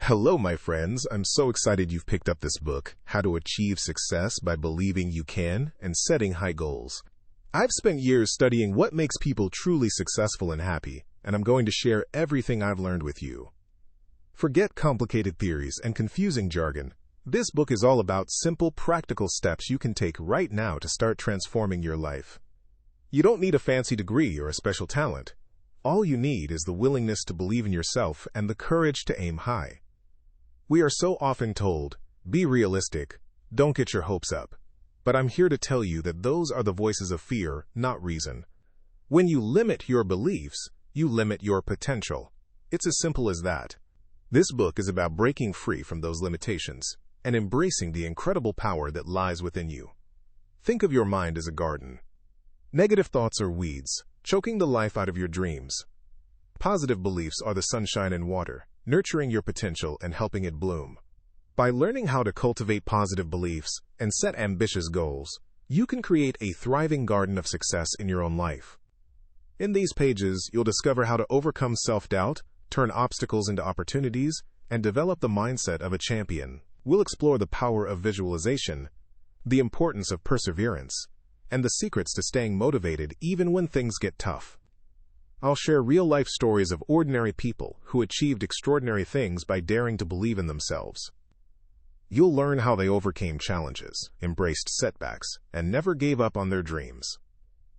Hello, my friends. I'm so excited you've picked up this book, How to Achieve Success by Believing You Can and Setting High Goals. I've spent years studying what makes people truly successful and happy, and I'm going to share everything I've learned with you. Forget complicated theories and confusing jargon. This book is all about simple, practical steps you can take right now to start transforming your life. You don't need a fancy degree or a special talent. All you need is the willingness to believe in yourself and the courage to aim high. We are so often told, be realistic, don't get your hopes up. But I'm here to tell you that those are the voices of fear, not reason. When you limit your beliefs, you limit your potential. It's as simple as that. This book is about breaking free from those limitations and embracing the incredible power that lies within you. Think of your mind as a garden. Negative thoughts are weeds, choking the life out of your dreams. Positive beliefs are the sunshine and water, nurturing your potential and helping it bloom. By learning how to cultivate positive beliefs and set ambitious goals, you can create a thriving garden of success in your own life. In these pages, you'll discover how to overcome self-doubt, turn obstacles into opportunities, and develop the mindset of a champion. We'll explore the power of visualization, the importance of perseverance, and the secrets to staying motivated even when things get tough. I'll share real-life stories of ordinary people who achieved extraordinary things by daring to believe in themselves. You'll learn how they overcame challenges, embraced setbacks, and never gave up on their dreams.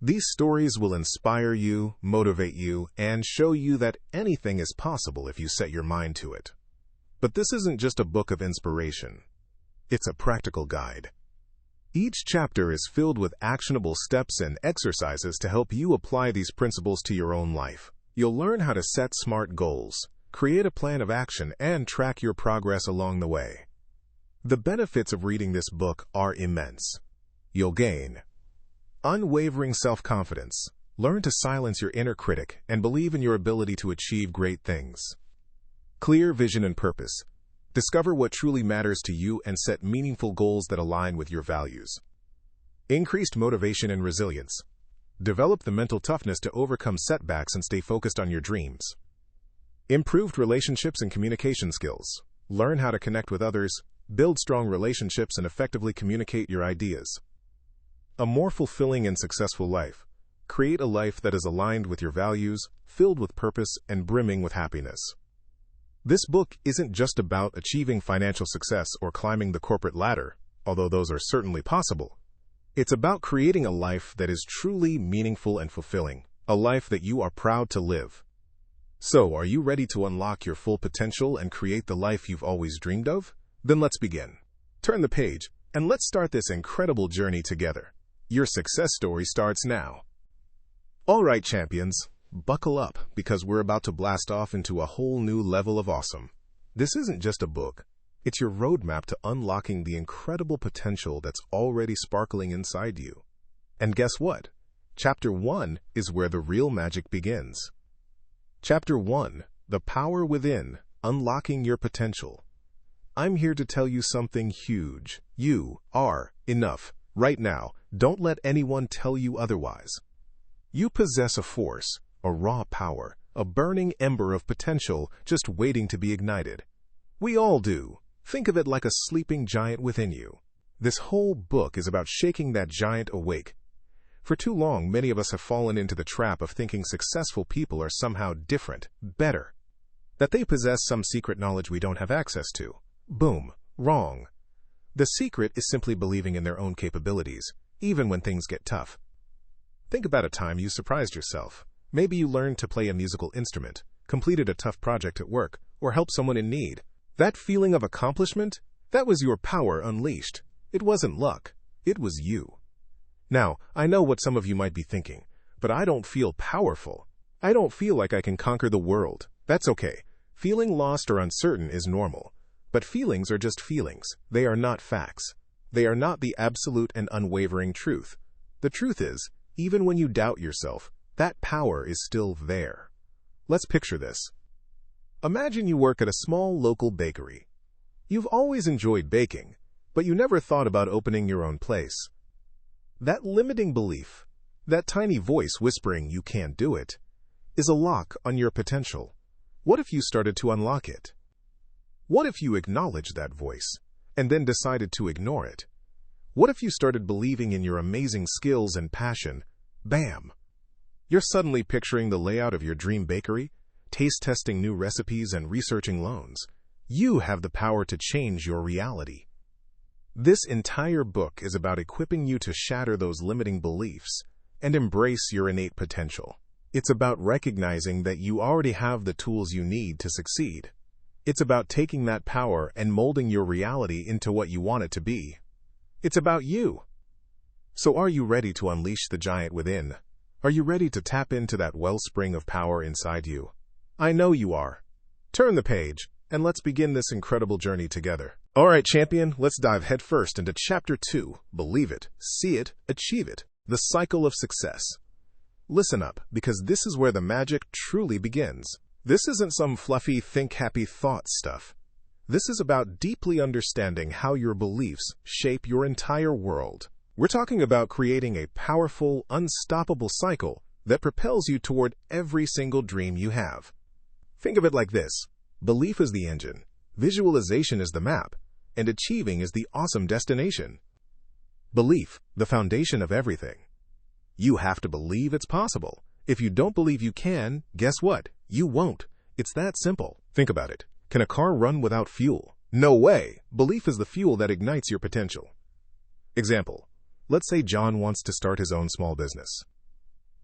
These stories will inspire you, motivate you, and show you that anything is possible if you set your mind to it. But this isn't just a book of inspiration. It's a practical guide. Each chapter is filled with actionable steps and exercises to help you apply these principles to your own life. You'll learn how to set smart goals, create a plan of action, and track your progress along the way. The benefits of reading this book are immense. You'll gain unwavering self-confidence. Learn to silence your inner critic and believe in your ability to achieve great things. Clear vision and purpose. Discover what truly matters to you and set meaningful goals that align with your values. Increased motivation and resilience. Develop the mental toughness to overcome setbacks and stay focused on your dreams. Improved relationships and communication skills. Learn how to connect with others, build strong relationships, and effectively communicate your ideas. A more fulfilling and successful life. Create a life that is aligned with your values, filled with purpose, and brimming with happiness. This book isn't just about achieving financial success or climbing the corporate ladder, although those are certainly possible. It's about creating a life that is truly meaningful and fulfilling, a life that you are proud to live. So, are you ready to unlock your full potential and create the life you've always dreamed of? Then let's begin. Turn the page, and let's start this incredible journey together. Your success story starts now. All right, champions. Buckle up, because we're about to blast off into a whole new level of awesome. This isn't just a book. It's your roadmap to unlocking the incredible potential that's already sparkling inside you. And guess what? Chapter 1 is where the real magic begins. Chapter 1, The Power Within, Unlocking Your Potential. I'm here to tell you something huge. You are enough. Right now, don't let anyone tell you otherwise. You possess a force, a raw power, a burning ember of potential just waiting to be ignited. We all do. Think of it like a sleeping giant within you. This whole book is about shaking that giant awake. For too long, many of us have fallen into the trap of thinking successful people are somehow different, better, that they possess some secret knowledge we don't have access to. Boom. Wrong. The secret is simply believing in their own capabilities, even when things get tough. Think about a time you surprised yourself. Maybe you learned to play a musical instrument, completed a tough project at work, or helped someone in need. That feeling of accomplishment, that was your power unleashed. It wasn't luck. It was you. Now, I know what some of you might be thinking, but I don't feel powerful. I don't feel like I can conquer the world. That's okay. Feeling lost or uncertain is normal. But feelings are just feelings. They are not facts. They are not the absolute and unwavering truth. The truth is, even when you doubt yourself, that power is still there. Let's picture this. Imagine you work at a small local bakery. You've always enjoyed baking, but you never thought about opening your own place. That limiting belief, that tiny voice whispering you can't do it, is a lock on your potential. What if you started to unlock it? What if you acknowledged that voice and then decided to ignore it? What if you started believing in your amazing skills and passion? Bam! You're suddenly picturing the layout of your dream bakery, taste testing new recipes, and researching loans. You have the power to change your reality. This entire book is about equipping you to shatter those limiting beliefs and embrace your innate potential. It's about recognizing that you already have the tools you need to succeed. It's about taking that power and molding your reality into what you want it to be. It's about you. So are you ready to unleash the giant within? Are you ready to tap into that wellspring of power inside you? I know you are. Turn the page, and let's begin this incredible journey together. All right, champion, let's dive headfirst into Chapter 2, Believe It, See It, Achieve It, the Cycle of Success. Listen up, because this is where the magic truly begins. This isn't some fluffy, think happy thought stuff. This is about deeply understanding how your beliefs shape your entire world. We're talking about creating a powerful, unstoppable cycle that propels you toward every single dream you have. Think of it like this. Belief is the engine, visualization is the map, and achieving is the awesome destination. Belief, the foundation of everything. You have to believe it's possible. If you don't believe you can, guess what? You won't. It's that simple. Think about it. Can a car run without fuel? No way. Belief is the fuel that ignites your potential. Example. Let's say John wants to start his own small business.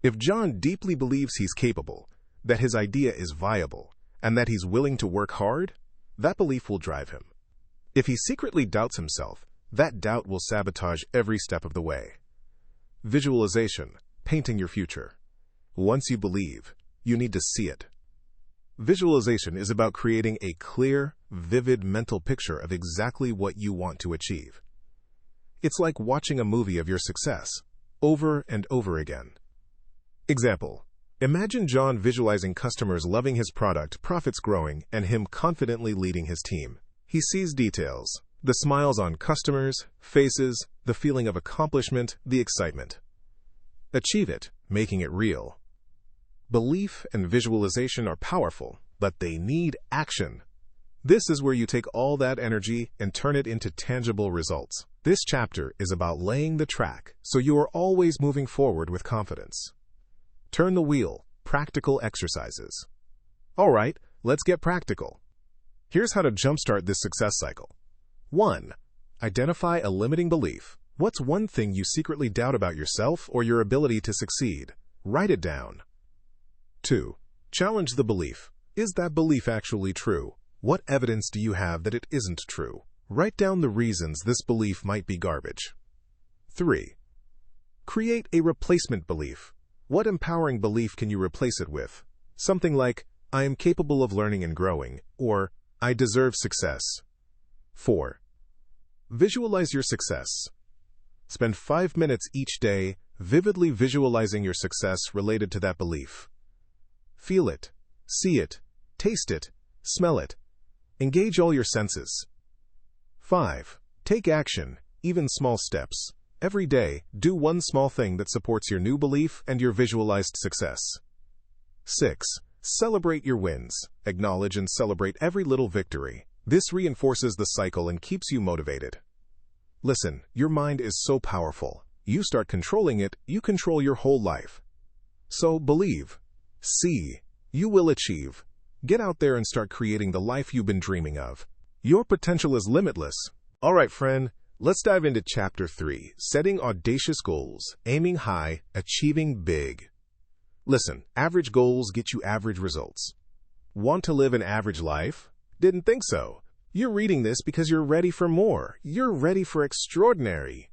If John deeply believes he's capable, that his idea is viable, and that he's willing to work hard, that belief will drive him. If he secretly doubts himself, that doubt will sabotage every step of the way. Visualization, painting your future. Once you believe, you need to see it. Visualization is about creating a clear, vivid mental picture of exactly what you want to achieve. It's like watching a movie of your success, over and over again. Example. Imagine John visualizing customers loving his product, profits growing, and him confidently leading his team. He sees details, the smiles on customers' faces, the feeling of accomplishment, the excitement. Achieve it, making it real. Belief and visualization are powerful, but they need action. This is where you take all that energy and turn it into tangible results. This chapter is about laying the track so you are always moving forward with confidence. Turn the wheel, practical exercises. All right, let's get practical. Here's how to jumpstart this success cycle. 1. Identify a limiting belief. What's one thing you secretly doubt about yourself or your ability to succeed? Write it down. 2. Challenge the belief. Is that belief actually true? What evidence do you have that it isn't true? Write down the reasons this belief might be garbage. 3. Create a replacement belief. What empowering belief can you replace it with? Something like, I am capable of learning and growing, or I deserve success. 4. Visualize your success. Spend 5 minutes each day vividly visualizing your success related to that belief. Feel it, see it, taste it, smell it. Engage all your senses. 5. Take action, even small steps. Every day, do one small thing that supports your new belief and your visualized success. 6. Celebrate your wins. Acknowledge and celebrate every little victory. This reinforces the cycle and keeps you motivated. Listen, your mind is so powerful. You start controlling it, you control your whole life. So believe. See. You will achieve. Get out there and start creating the life you've been dreaming of. Your potential is limitless. All right, friend, let's dive into Chapter 3, Setting Audacious Goals, Aiming High, Achieving Big. Listen, average goals get you average results. Want to live an average life? Didn't think so. You're reading this because you're ready for more. You're ready for extraordinary.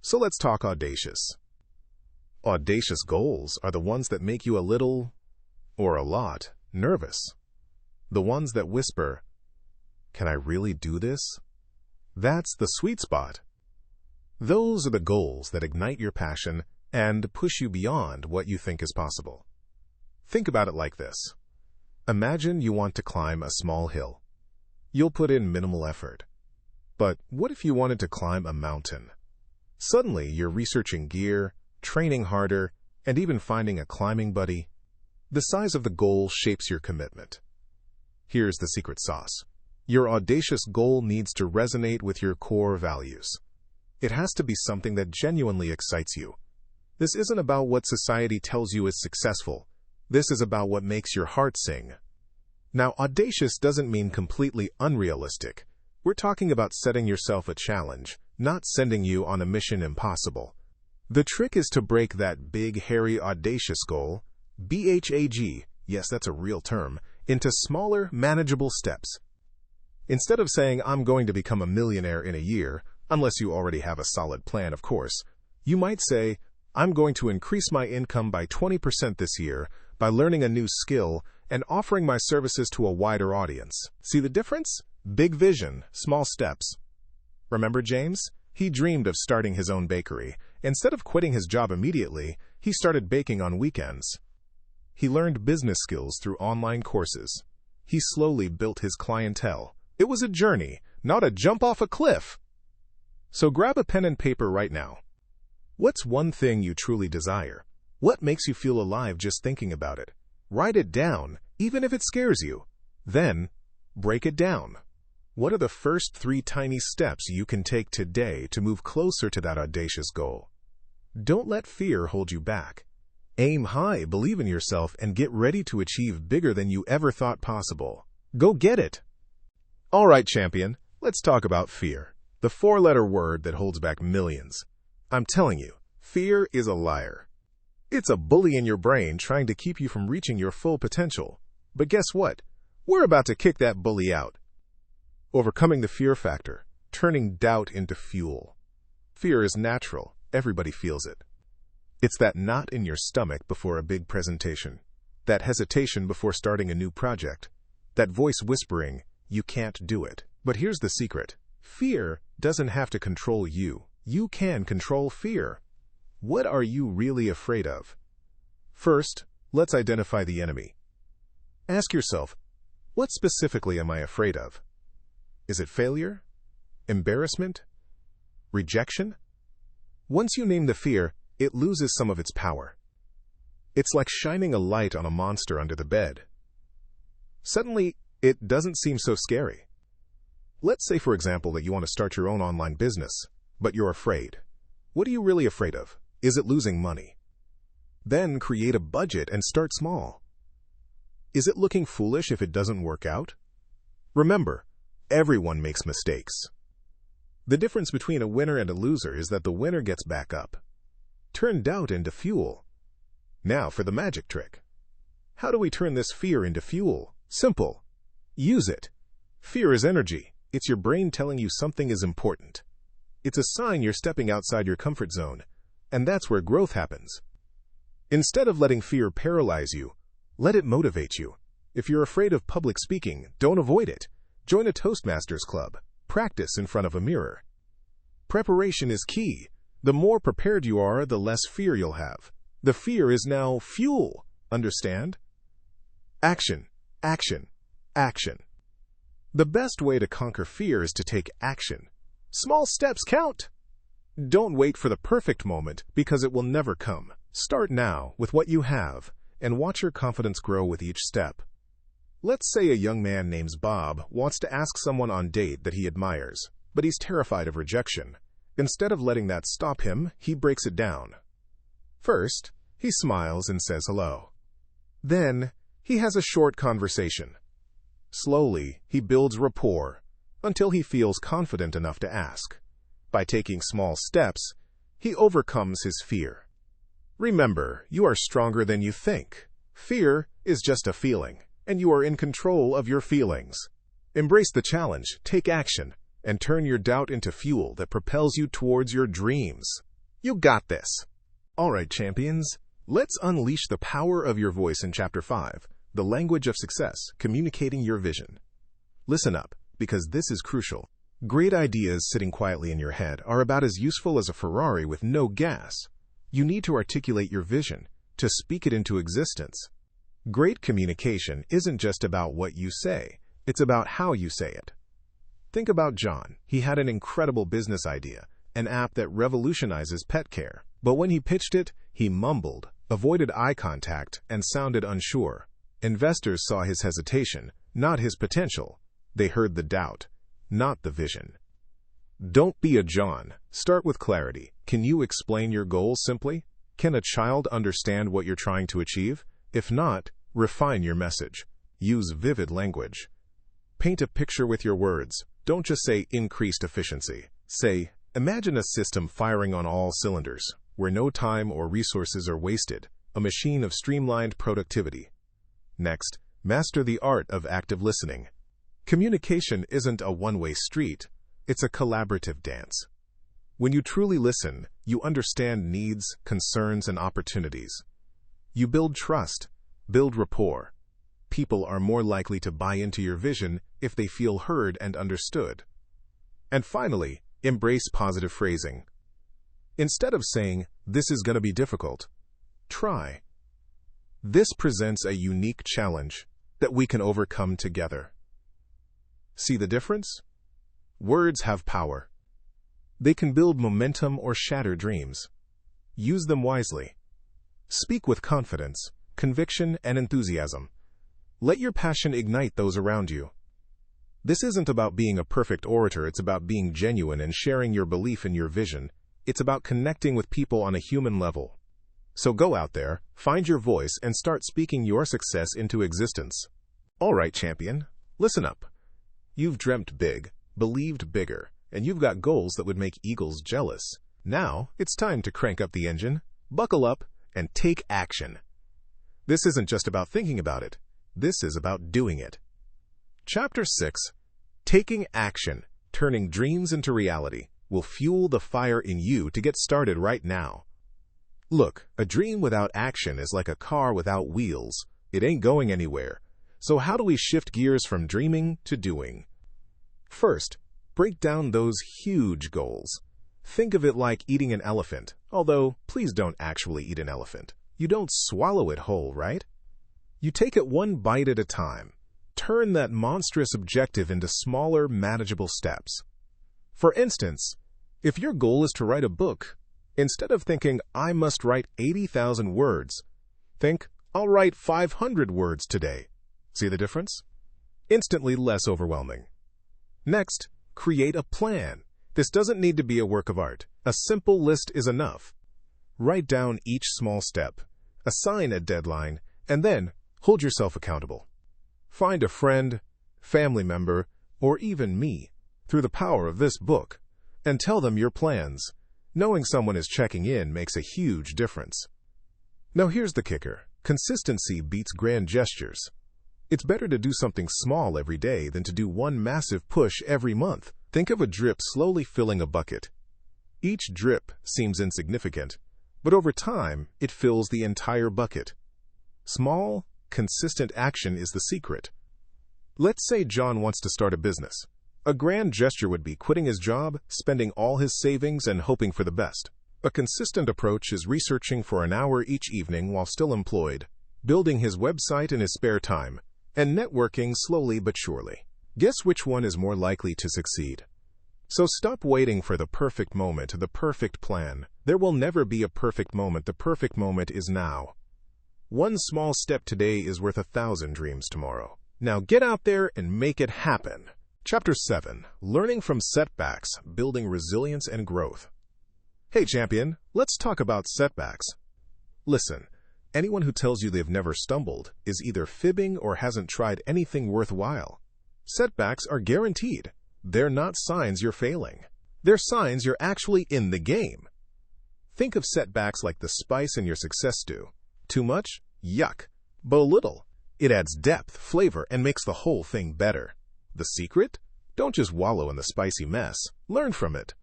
So let's talk audacious. Audacious goals are the ones that make you a little, or a lot, nervous. The ones that whisper, can I really do this? That's the sweet spot. Those are the goals that ignite your passion and push you beyond what you think is possible. Think about it like this. Imagine you want to climb a small hill. You'll put in minimal effort. But what if you wanted to climb a mountain? Suddenly, you're researching gear, training harder, and even finding a climbing buddy. The size of the goal shapes your commitment. Here's the secret sauce. Your audacious goal needs to resonate with your core values. It has to be something that genuinely excites you. This isn't about what society tells you is successful. This is about what makes your heart sing. Now, audacious doesn't mean completely unrealistic. We're talking about setting yourself a challenge, not sending you on a mission impossible. The trick is to break that big, hairy, audacious goal, BHAG, yes, that's a real term, into smaller, manageable steps. Instead of saying, I'm going to become a millionaire in a year, unless you already have a solid plan, of course, you might say, I'm going to increase my income by 20% this year by learning a new skill and offering my services to a wider audience. See the difference? Big vision, small steps. Remember James? He dreamed of starting his own bakery. Instead of quitting his job immediately, he started baking on weekends. He learned business skills through online courses. He slowly built his clientele. It was a journey, not a jump off a cliff. So grab a pen and paper right now. What's one thing you truly desire? What makes you feel alive just thinking about it? Write it down, even if it scares you. Then, break it down. What are the first 3 tiny steps you can take today to move closer to that audacious goal? Don't let fear hold you back. Aim high, believe in yourself, and get ready to achieve bigger than you ever thought possible. Go get it! All right, champion, let's talk about fear. The 4-letter word that holds back millions. I'm telling you, fear is a liar. It's a bully in your brain trying to keep you from reaching your full potential. But guess what? We're about to kick that bully out. Overcoming the fear factor, turning doubt into fuel. Fear is natural. Everybody feels it. It's that knot in your stomach before a big presentation, that hesitation before starting a new project, that voice whispering, you can't do it. But here's the secret. Fear doesn't have to control you. You can control fear. What are you really afraid of? First, let's identify the enemy. Ask yourself, what specifically am I afraid of? Is it failure? Embarrassment? Rejection? Once you name the fear, it loses some of its power. It's like shining a light on a monster under the bed. Suddenly, it doesn't seem so scary. Let's say, for example, that you want to start your own online business, but you're afraid. What are you really afraid of? Is it losing money? Then create a budget and start small. Is it looking foolish if it doesn't work out? Remember, everyone makes mistakes. The difference between a winner and a loser is that the winner gets back up. Turn doubt into fuel. Now for the magic trick. How do we turn this fear into fuel? Simple. Use it. Fear is energy. It's your brain telling you something is important. It's a sign you're stepping outside your comfort zone, and that's where growth happens. Instead of letting fear paralyze you, let it motivate you. If you're afraid of public speaking, don't avoid it. Join a Toastmasters club. Practice in front of a mirror. Preparation is key. The more prepared you are, the less fear you'll have. The fear is now fuel. Understand? Action, action, action. The best way to conquer fear is to take action. Small steps count. Don't wait for the perfect moment because it will never come. Start now with what you have and watch your confidence grow with each step. Let's say a young man named Bob wants to ask someone on a date that he admires, but he's terrified of rejection. Instead of letting that stop him, he breaks it down. First, he smiles and says hello. Then, he has a short conversation. Slowly, he builds rapport until he feels confident enough to ask. By taking small steps, he overcomes his fear. Remember, you are stronger than you think. Fear is just a feeling, and you are in control of your feelings. Embrace the challenge, take action, and turn your doubt into fuel that propels you towards your dreams. You got this. All right, champions, let's unleash the power of your voice in Chapter 5. The language of success, communicating your vision. Listen up, because this is crucial. Great ideas sitting quietly in your head are about as useful as a Ferrari with no gas. You need to articulate your vision, to speak it into existence. Great communication isn't just about what you say, it's about how you say it. Think about John. He had an incredible business idea, an app that revolutionizes pet care. But when he pitched it, he mumbled, avoided eye contact, and sounded unsure. Investors saw his hesitation, not his potential. They heard the doubt, not the vision. Don't be a John. Start with clarity. Can you explain your goals simply? Can a child understand what you're trying to achieve? If not, refine your message. Use vivid language. Paint a picture with your words. Don't just say increased efficiency. Say, imagine a system firing on all cylinders, where no time or resources are wasted, a machine of streamlined productivity. Next, master the art of active listening. Communication isn't a one-way street. It's a collaborative dance. When you truly listen, you understand needs, concerns, and opportunities. You build trust, build rapport. People are more likely to buy into your vision if they feel heard and understood. And finally, embrace positive phrasing. Instead of saying, "This is going to be difficult," try, "This presents a unique challenge that we can overcome together." See the difference? Words have power. They can build momentum or shatter dreams. Use them wisely. Speak with confidence, conviction, and enthusiasm. Let your passion ignite those around you. This isn't about being a perfect orator, it's about being genuine and sharing your belief in your vision. It's about connecting with people on a human level. So go out there, find your voice, and start speaking your success into existence. All right, champion, listen up. You've dreamt big, believed bigger, and you've got goals that would make eagles jealous. Now, it's time to crank up the engine, buckle up, and take action. This isn't just about thinking about it. This is about doing it. Chapter 6, Taking Action, Turning Dreams into Reality, will fuel the fire in you to get started right now. Look, a dream without action is like a car without wheels. It ain't going anywhere. So how do we shift gears from dreaming to doing? First, break down those huge goals. Think of it like eating an elephant, although please don't actually eat an elephant. You don't swallow it whole, right? You take it one bite at a time. Turn that monstrous objective into smaller, manageable steps. For instance, if your goal is to write a book, instead of thinking, "I must write 80,000 words," think, "I'll write 500 words today." See the difference? Instantly less overwhelming. Next, create a plan. This doesn't need to be a work of art. A simple list is enough. Write down each small step, assign a deadline, and then hold yourself accountable. Find a friend, family member, or even me, through the power of this book, and tell them your plans. Knowing someone is checking in makes a huge difference. Now here's the kicker. Consistency beats grand gestures. It's better to do something small every day than to do one massive push every month. Think of a drip slowly filling a bucket. Each drip seems insignificant, but over time, it fills the entire bucket. Small, consistent action is the secret. Let's say John wants to start a business. A grand gesture would be quitting his job, spending all his savings, and hoping for the best. A consistent approach is researching for an hour each evening while still employed, building his website in his spare time, and networking slowly but surely. Guess which one is more likely to succeed? So stop waiting for the perfect moment, the perfect plan. There will never be a perfect moment. The perfect moment is now. One small step today is worth 1,000 dreams tomorrow. Now get out there and make it happen. Chapter 7, Learning from Setbacks, Building Resilience and Growth. Hey champion, let's talk about setbacks. Listen, anyone who tells you they've never stumbled is either fibbing or hasn't tried anything worthwhile. Setbacks are guaranteed. They're not signs you're failing. They're signs you're actually in the game. Think of setbacks like the spice in your success stew. Too much? Yuck. But a little. It adds depth, flavor, and makes the whole thing better. The secret? Don't just wallow in the spicy mess. Learn from it.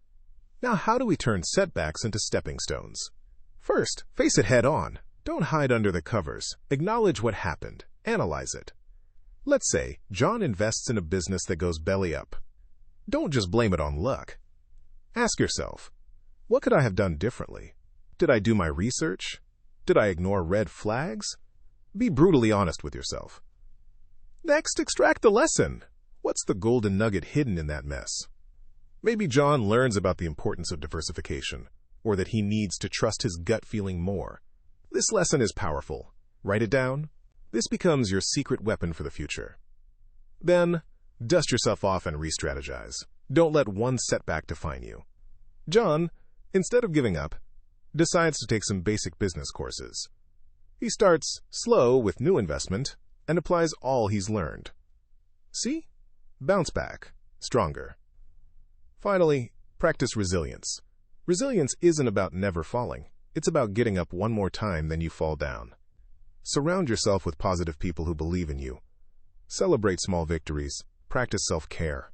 Now, how do we turn setbacks into stepping stones? First, face it head on. Don't hide under the covers. Acknowledge what happened. Analyze it. Let's say John invests in a business that goes belly up. Don't just blame it on luck. Ask yourself, what could I have done differently? Did I do my research? Did I ignore red flags? Be brutally honest with yourself. Next, extract the lesson. What's the golden nugget hidden in that mess? Maybe John learns about the importance of diversification, or that he needs to trust his gut feeling more. This lesson is powerful. Write it down. This becomes your secret weapon for the future. Then, Dust yourself off and re-strategize. Don't let one setback define you. John, instead of giving up, decides to take some basic business courses. He starts slow with new investment and applies all he's learned. See? Bounce back, stronger. Finally, practice resilience. Resilience isn't about never falling. It's about getting up one more time than you fall down. Surround yourself with positive people who believe in you. Celebrate small victories. Practice self-care.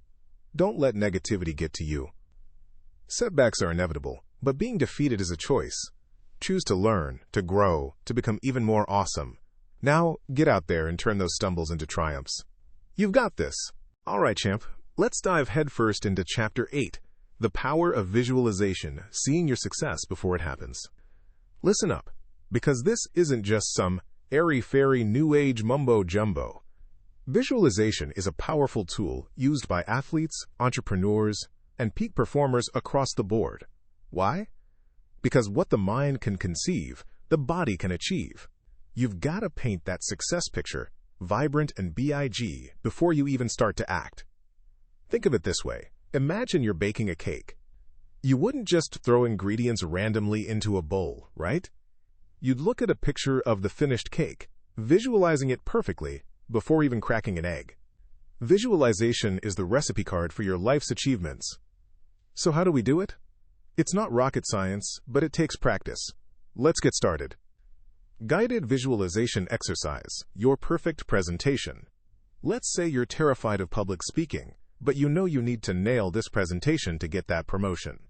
Don't let negativity get to you. Setbacks are inevitable, but being defeated is a choice. Choose to learn, to grow, to become even more awesome. Now, get out there and turn those stumbles into triumphs. You've got this. All right, champ. Let's dive headfirst into Chapter 8, The Power of Visualization, Seeing Your Success Before It Happens. Listen up, because this isn't just some airy-fairy New Age mumbo-jumbo. Visualization is a powerful tool used by athletes, entrepreneurs, and peak performers across the board. Why? Because what the mind can conceive, the body can achieve. You've got to paint that success picture, vibrant and big, before you even start to act. Think of it this way. Imagine you're baking a cake. You wouldn't just throw ingredients randomly into a bowl, right? You'd look at a picture of the finished cake, visualizing it perfectly, before even cracking an egg. Visualization is the recipe card for your life's achievements. So how do we do it? It's not rocket science, but it takes practice. Let's get started. Guided visualization exercise, your perfect presentation. Let's say you're terrified of public speaking, but you know you need to nail this presentation to get that promotion.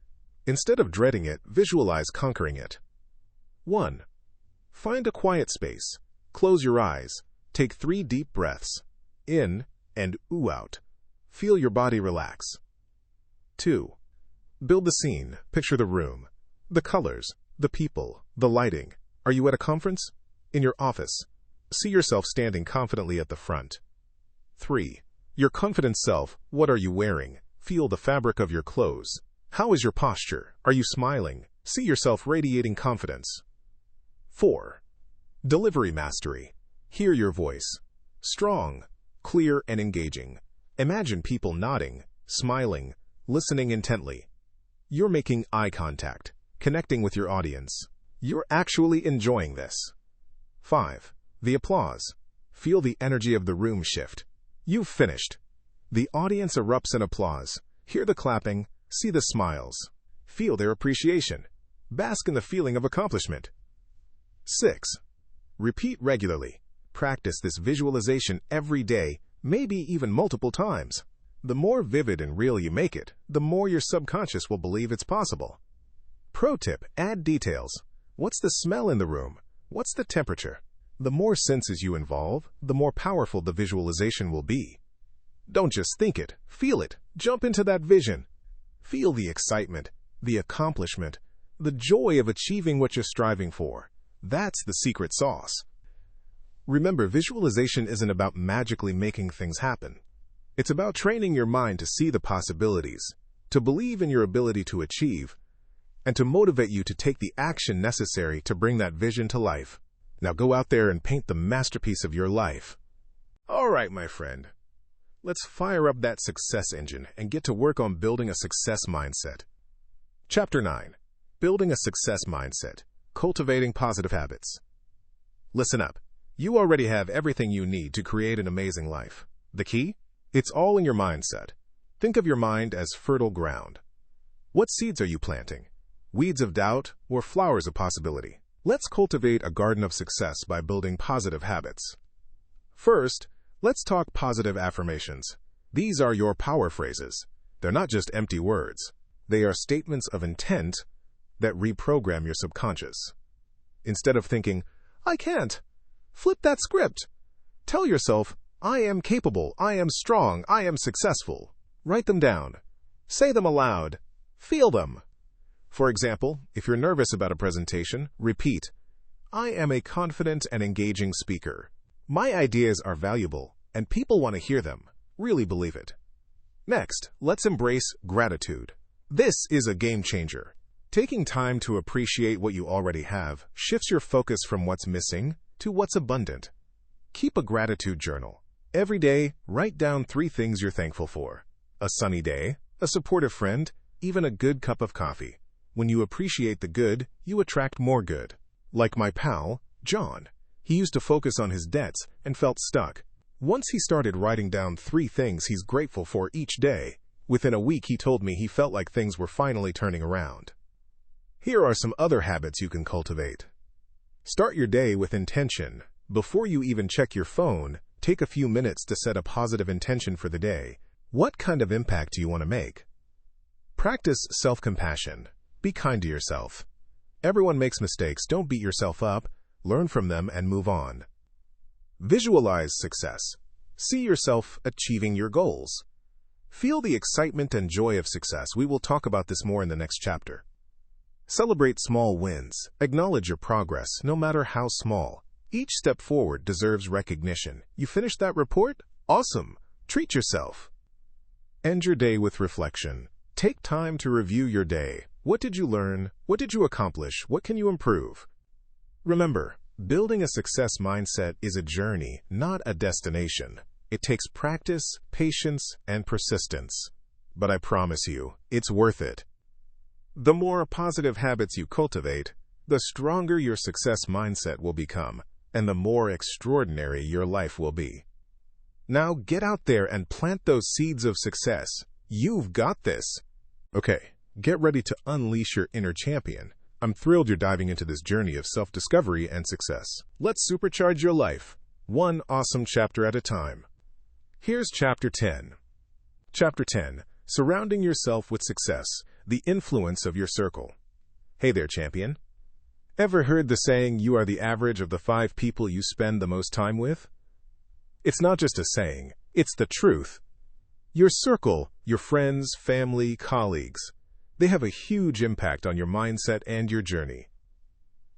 Instead of dreading it, visualize conquering it. 1. Find a quiet space. Close your eyes. Take 3 deep breaths, in and out. Feel your body relax. 2. Build the scene. Picture the room, the colors, the people, the lighting. Are you at a conference? In your office. See yourself standing confidently at the front. 3. Your confident self. What are you wearing? Feel the fabric of your clothes. How is your posture? Are you smiling? See yourself radiating confidence. 4. Delivery mastery. Hear your voice. Strong, clear, and engaging. Imagine people nodding, smiling, listening intently. You're making eye contact, connecting with your audience. You're actually enjoying this. 5. The applause. Feel the energy of the room shift. You've finished. The audience erupts in applause. Hear the clapping, see the smiles. Feel their appreciation. Bask in the feeling of accomplishment. 6. Repeat regularly. Practice this visualization every day, maybe even multiple times. The more vivid and real you make it, the more your subconscious will believe it's possible. Pro tip, add details. What's the smell in the room? What's the temperature? The more senses you involve, the more powerful the visualization will be. Don't just think it, feel it. Jump into that vision. Feel the excitement, the accomplishment, the joy of achieving what you're striving for. That's the secret sauce. Remember, visualization isn't about magically making things happen. It's about training your mind to see the possibilities, to believe in your ability to achieve, and to motivate you to take the action necessary to bring that vision to life. Now go out there and paint the masterpiece of your life. All right, my friend. Let's fire up that success engine and get to work on building a success mindset. Chapter 9. Building a Success Mindset. Cultivating Positive Habits. Listen up. You already have everything you need to create an amazing life. The key? It's all in your mindset. Think of your mind as fertile ground. What seeds are you planting? Weeds of doubt or flowers of possibility? Let's cultivate a garden of success by building positive habits. First, let's talk positive affirmations. These are your power phrases. They're not just empty words. They are statements of intent that reprogram your subconscious. Instead of thinking, I can't, flip that script. Tell yourself, I am capable, I am strong, I am successful. Write them down. Say them aloud. Feel them. For example, if you're nervous about a presentation, repeat, I am a confident and engaging speaker. My ideas are valuable, and people want to hear them. Really believe it. Next, let's embrace gratitude. This is a game changer. Taking time to appreciate what you already have shifts your focus from what's missing to what's abundant. Keep a gratitude journal. Every day, write down 3 things you're thankful for. A sunny day, a supportive friend, even a good cup of coffee. When you appreciate the good, you attract more good. Like my pal, John. He used to focus on his debts and felt stuck. Once he started writing down 3 things he's grateful for each day, within a week he told me he felt like things were finally turning around. Here are some other habits you can cultivate. Start your day with intention. Before you even check your phone, take a few minutes to set a positive intention for the day. What kind of impact do you want to make? Practice self-compassion. Be kind to yourself. Everyone makes mistakes. Don't beat yourself up. Learn from them and move on. Visualize success. See yourself achieving your goals. Feel the excitement and joy of success. We will talk about this more in the next chapter. Celebrate small wins. Acknowledge your progress, no matter how small. Each step forward deserves recognition. You finished that report? Awesome. Treat yourself. End your day with reflection. Take time to review your day. What did you learn? What did you accomplish? What can you improve? Remember, building a success mindset is a journey, not a destination. It takes practice, patience, and persistence. But I promise you, it's worth it. The more positive habits you cultivate, the stronger your success mindset will become, and the more extraordinary your life will be. Now get out there and plant those seeds of success. You've got this. Okay, get ready to unleash your inner champion. I'm thrilled you're diving into this journey of self-discovery and success. Let's supercharge your life, one awesome chapter at a time. Here's Chapter 10. Chapter 10. Surrounding yourself with success, the influence of your circle. Hey there, champion. Ever heard the saying, you are the average of the 5 people you spend the most time with? It's not just a saying, it's the truth. Your circle, your friends, family, colleagues, they have a huge impact on your mindset and your journey.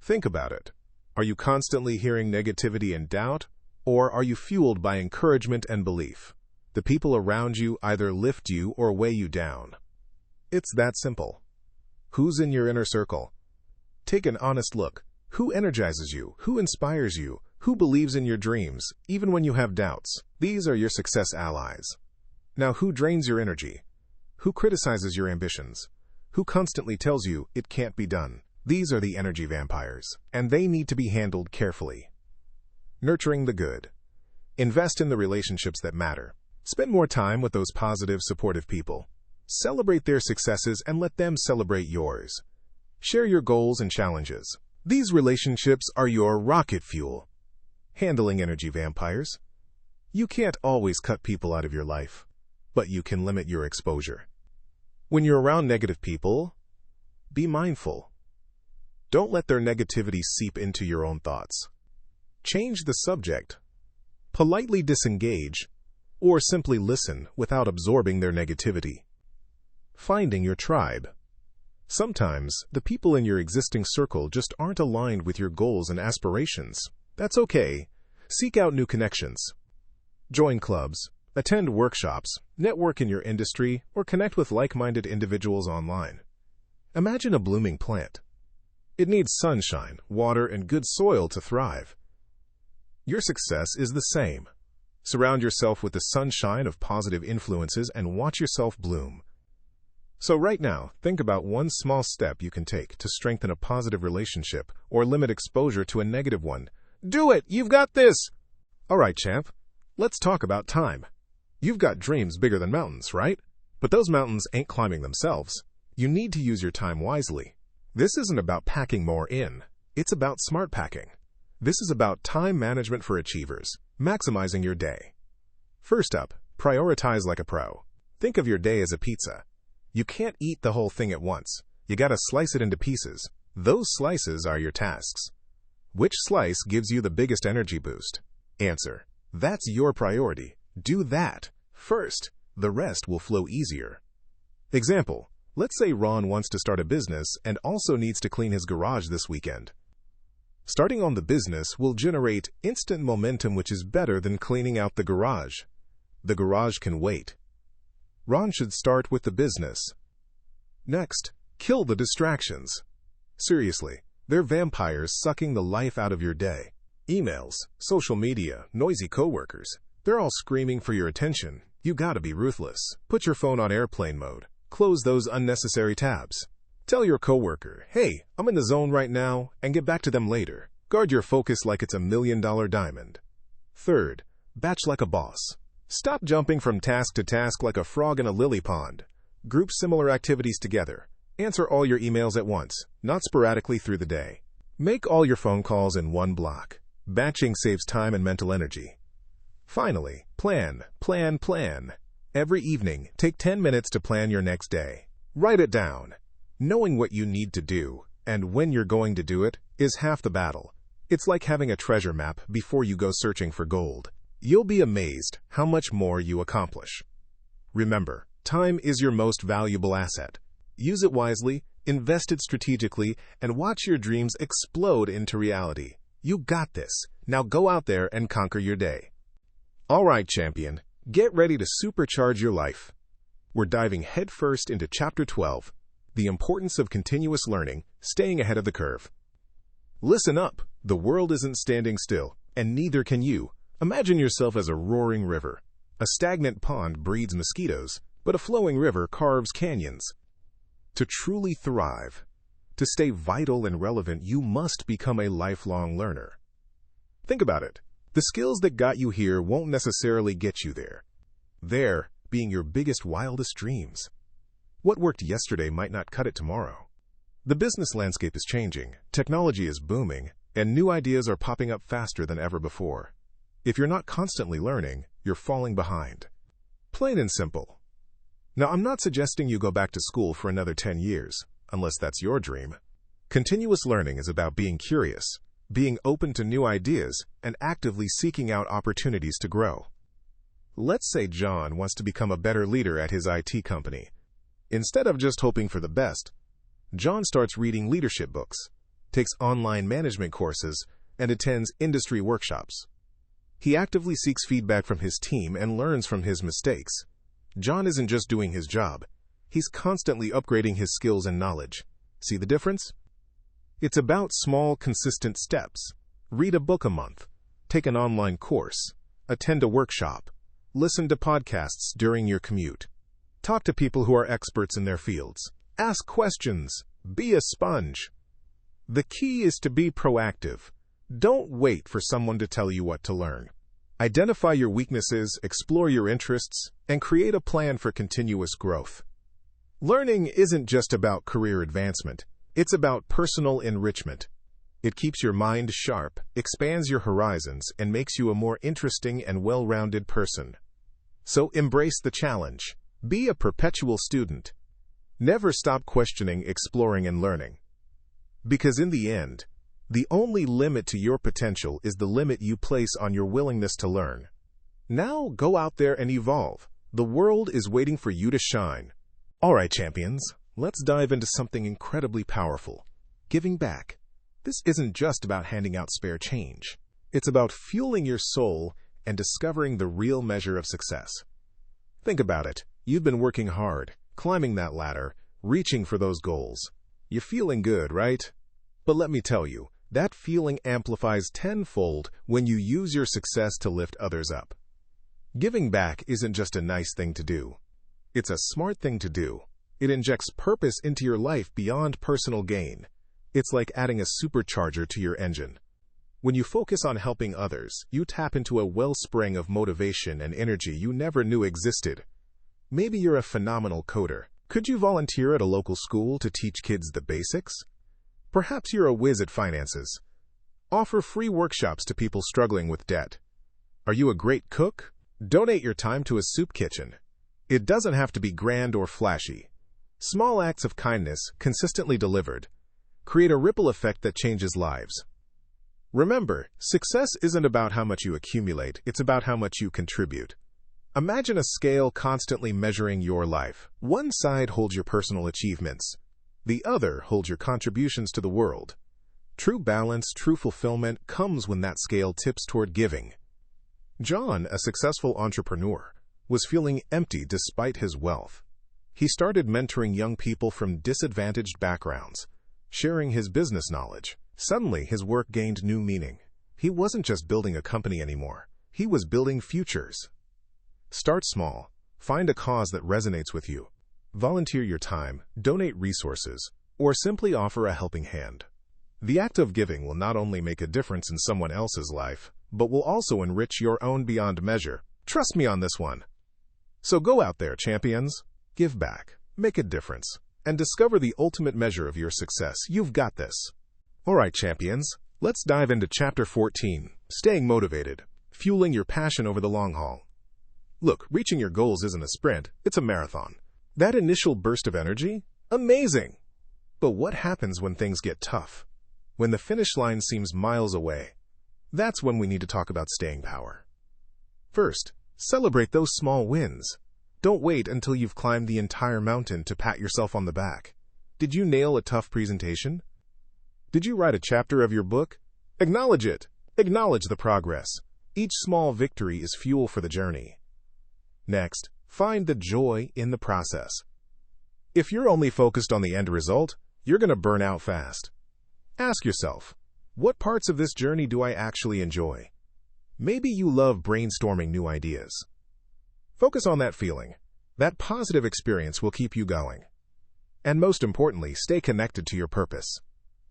Think about it. Are you constantly hearing negativity and doubt, or are you fueled by encouragement and belief? The people around you either lift you or weigh you down. It's that simple. Who's in your inner circle? Take an honest look. Who energizes you? Who inspires you? Who believes in your dreams, even when you have doubts? These are your success allies. Now, who drains your energy? Who criticizes your ambitions? Who constantly tells you it can't be done? These are the energy vampires, and they need to be handled carefully. Nurturing the good. Invest in the relationships that matter. Spend more time with those positive, supportive people. Celebrate their successes and let them celebrate yours. Share your goals and challenges. These relationships are your rocket fuel. Handling energy vampires. You can't always cut people out of your life, but you can limit your exposure. When you're around negative people, be mindful. Don't let their negativity seep into your own thoughts. Change the subject. Politely disengage, or simply listen without absorbing their negativity. Finding your tribe. Sometimes, the people in your existing circle just aren't aligned with your goals and aspirations. That's okay. Seek out new connections. Join clubs, attend workshops, network in your industry, or connect with like-minded individuals online. Imagine a blooming plant. It needs sunshine, water, and good soil to thrive. Your success is the same. Surround yourself with the sunshine of positive influences and watch yourself bloom. So right now, think about one small step you can take to strengthen a positive relationship or limit exposure to a negative one. Do it! You've got this! All right, champ. Let's talk about time. You've got dreams bigger than mountains, right? But those mountains ain't climbing themselves. You need to use your time wisely. This isn't about packing more in. It's about smart packing. This is about time management for achievers, maximizing your day. First up, prioritize like a pro. Think of your day as a pizza. You can't eat the whole thing at once. You gotta slice it into pieces. Those slices are your tasks. Which slice gives you the biggest energy boost? Answer. That's your priority. Do that first. The rest will flow easier. Example. Let's say Ron wants to start a business and also needs to clean his garage this weekend. Starting on the business will generate instant momentum, which is better than cleaning out the garage. The garage can wait. Ron should start with the business. Next, kill the distractions. Seriously, they're vampires sucking the life out of your day. Emails, social media, noisy coworkers. They're all screaming for your attention. You gotta be ruthless. Put your phone on airplane mode. Close those unnecessary tabs. Tell your coworker, hey, I'm in the zone right now, and get back to them later. Guard your focus like it's $1,000,000 diamond. Third, batch like a boss. Stop jumping from task to task like a frog in a lily pond. Group similar activities together. Answer all your emails at once, not sporadically through the day. Make all your phone calls in one block. Batching saves time and mental energy. Finally, plan. Every evening, take 10 minutes to plan your next day. Write it down. Knowing what you need to do and when you're going to do it is half the battle. It's like having a treasure map before you go searching for gold. You'll be amazed how much more you accomplish. Remember, time is your most valuable asset. Use it wisely, invest it strategically, and watch your dreams explode into reality. You got this. Now go out there and conquer your day. All right, champion, get ready to supercharge your life. We're diving headfirst into Chapter 12, the importance of continuous learning, staying ahead of the curve. Listen up. The world isn't standing still, and neither can you. Imagine yourself as a roaring river. A stagnant pond breeds mosquitoes, but a flowing river carves canyons. To truly thrive, to stay vital and relevant, you must become a lifelong learner. Think about it. The skills that got you here won't necessarily get you there. There being your biggest, wildest dreams. What worked yesterday might not cut it tomorrow. The business landscape is changing, technology is booming, and new ideas are popping up faster than ever before. If you're not constantly learning, you're falling behind. Plain and simple. Now, I'm not suggesting you go back to school for another 10 years, unless that's your dream. Continuous learning is about being curious, being open to new ideas, and actively seeking out opportunities to grow. Let's say John wants to become a better leader at his IT company. Instead of just hoping for the best, John starts reading leadership books, takes online management courses, and attends industry workshops. He actively seeks feedback from his team and learns from his mistakes. John isn't just doing his job. He's constantly upgrading his skills and knowledge. See the difference? It's about small, consistent steps. Read a book a month. Take an online course. Attend a workshop. Listen to podcasts during your commute. Talk to people who are experts in their fields. Ask questions. Be a sponge. The key is to be proactive. Don't wait for someone to tell you what to learn. Identify your weaknesses, explore your interests, and create a plan for continuous growth. Learning isn't just about career advancement. It's about personal enrichment. It keeps your mind sharp, expands your horizons, and makes you a more interesting and well-rounded person. So embrace the challenge. Be a perpetual student. Never stop questioning, exploring, and learning. Because in the end, the only limit to your potential is the limit you place on your willingness to learn. Now go out there and evolve. The world is waiting for you to shine. All right, champions, let's dive into something incredibly powerful. Giving back. This isn't just about handing out spare change. It's about fueling your soul and discovering the real measure of success. Think about it. You've been working hard, climbing that ladder, reaching for those goals. You're feeling good, right? But let me tell you, that feeling amplifies tenfold when you use your success to lift others up. Giving back isn't just a nice thing to do. It's a smart thing to do. It injects purpose into your life beyond personal gain. It's like adding a supercharger to your engine. When you focus on helping others, you tap into a wellspring of motivation and energy you never knew existed. Maybe you're a phenomenal coder. Could you volunteer at a local school to teach kids the basics? Perhaps you're a whiz at finances. Offer free workshops to people struggling with debt. Are you a great cook? Donate your time to a soup kitchen. It doesn't have to be grand or flashy. Small acts of kindness, consistently delivered, create a ripple effect that changes lives. Remember, success isn't about how much you accumulate, it's about how much you contribute. Imagine a scale constantly measuring your life. One side holds your personal achievements. The other holds your contributions to the world. True balance, true fulfillment comes when that scale tips toward giving. John, a successful entrepreneur, was feeling empty despite his wealth. He started mentoring young people from disadvantaged backgrounds, sharing his business knowledge. Suddenly, his work gained new meaning. He wasn't just building a company anymore. He was building futures. Start small. Find a cause that resonates with you. Volunteer your time, donate resources, or simply offer a helping hand. The act of giving will not only make a difference in someone else's life, but will also enrich your own beyond measure. Trust me on this one. So go out there, champions. Give back, make a difference, and discover the ultimate measure of your success. You've got this. All right, champions, let's dive into Chapter 14, Staying Motivated, Fueling Your Passion Over the Long Haul. Look, reaching your goals isn't a sprint, it's a marathon. That initial burst of energy? Amazing! But what happens when things get tough? When the finish line seems miles away? That's when we need to talk about staying power. First, celebrate those small wins. Don't wait until you've climbed the entire mountain to pat yourself on the back. Did you nail a tough presentation? Did you write a chapter of your book? Acknowledge it. Acknowledge the progress. Each small victory is fuel for the journey. Next, find the joy in the process. If you're only focused on the end result, you're going to burn out fast. Ask yourself, what parts of this journey do I actually enjoy? Maybe you love brainstorming new ideas. Focus on that feeling. That positive experience will keep you going. And most importantly, stay connected to your purpose.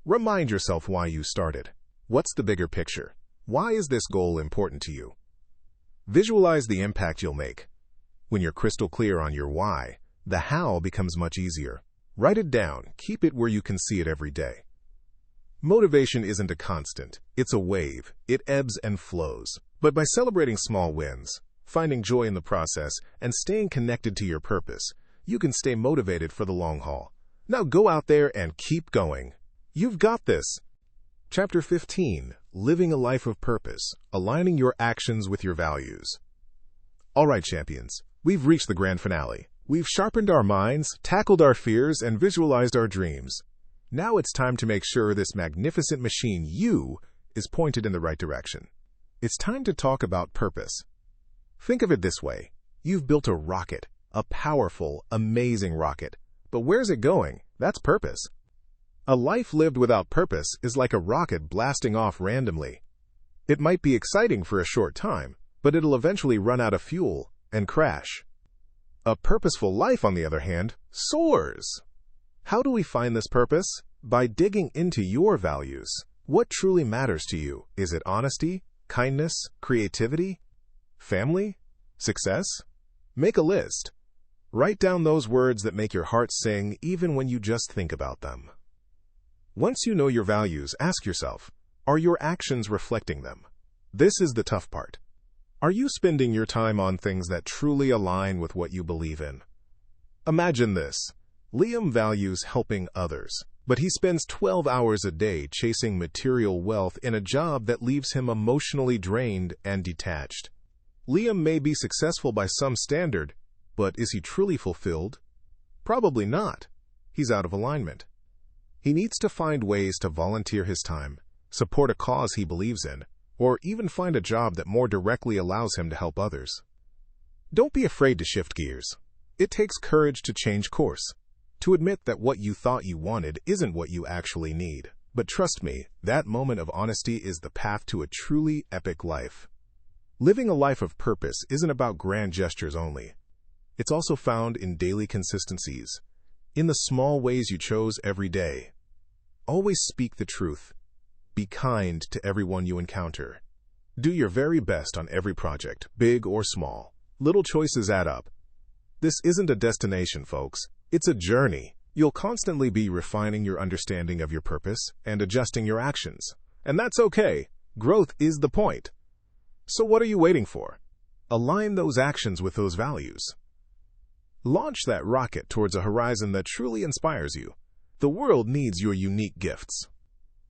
Remind yourself why you started. What's the bigger picture? Why is this goal important to you? Visualize the impact you'll make. When you're crystal clear on your why, the how becomes much easier. Write it down. Keep it where you can see it every day. Motivation isn't a constant. It's a wave. It ebbs and flows. But by celebrating small wins, finding joy in the process, and staying connected to your purpose, you can stay motivated for the long haul. Now go out there and keep going. You've got this. Chapter 15, Living a Life of Purpose, Aligning Your Actions with Your Values. All right, champions, we've reached the grand finale. We've sharpened our minds, tackled our fears, and visualized our dreams. Now it's time to make sure this magnificent machine, you, is pointed in the right direction. It's time to talk about purpose. Think of it this way. You've built a rocket, a powerful, amazing rocket. But where's it going? That's purpose. A life lived without purpose is like a rocket blasting off randomly. It might be exciting for a short time, but it'll eventually run out of fuel and crash. A purposeful life, on the other hand, soars. How do we find this purpose? By digging into your values. What truly matters to you? Is it honesty, kindness, creativity, family, success? Make a list. Write down those words that make your heart sing even when you just think about them. Once you know your values, ask yourself, are your actions reflecting them? This is the tough part. Are you spending your time on things that truly align with what you believe in? Imagine this. Liam values helping others, but he spends 12 hours a day chasing material wealth in a job that leaves him emotionally drained and detached. Liam may be successful by some standard, but is he truly fulfilled? Probably not. He's out of alignment. He needs to find ways to volunteer his time, support a cause he believes in, or even find a job that more directly allows him to help others. Don't be afraid to shift gears. It takes courage to change course, to admit that what you thought you wanted isn't what you actually need. But trust me, that moment of honesty is the path to a truly epic life. Living a life of purpose isn't about grand gestures only. It's also found in daily consistencies, in the small ways you chose every day. Always speak the truth. Be kind to everyone you encounter. Do your very best on every project, big or small. Little choices add up. This isn't a destination, folks. It's a journey. You'll constantly be refining your understanding of your purpose and adjusting your actions. And that's okay. Growth is the point. So what are you waiting for? Align those actions with those values. Launch that rocket towards a horizon that truly inspires you. The world needs your unique gifts.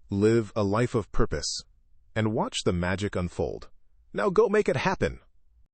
Live a life of purpose and watch the magic unfold. Now go make it happen.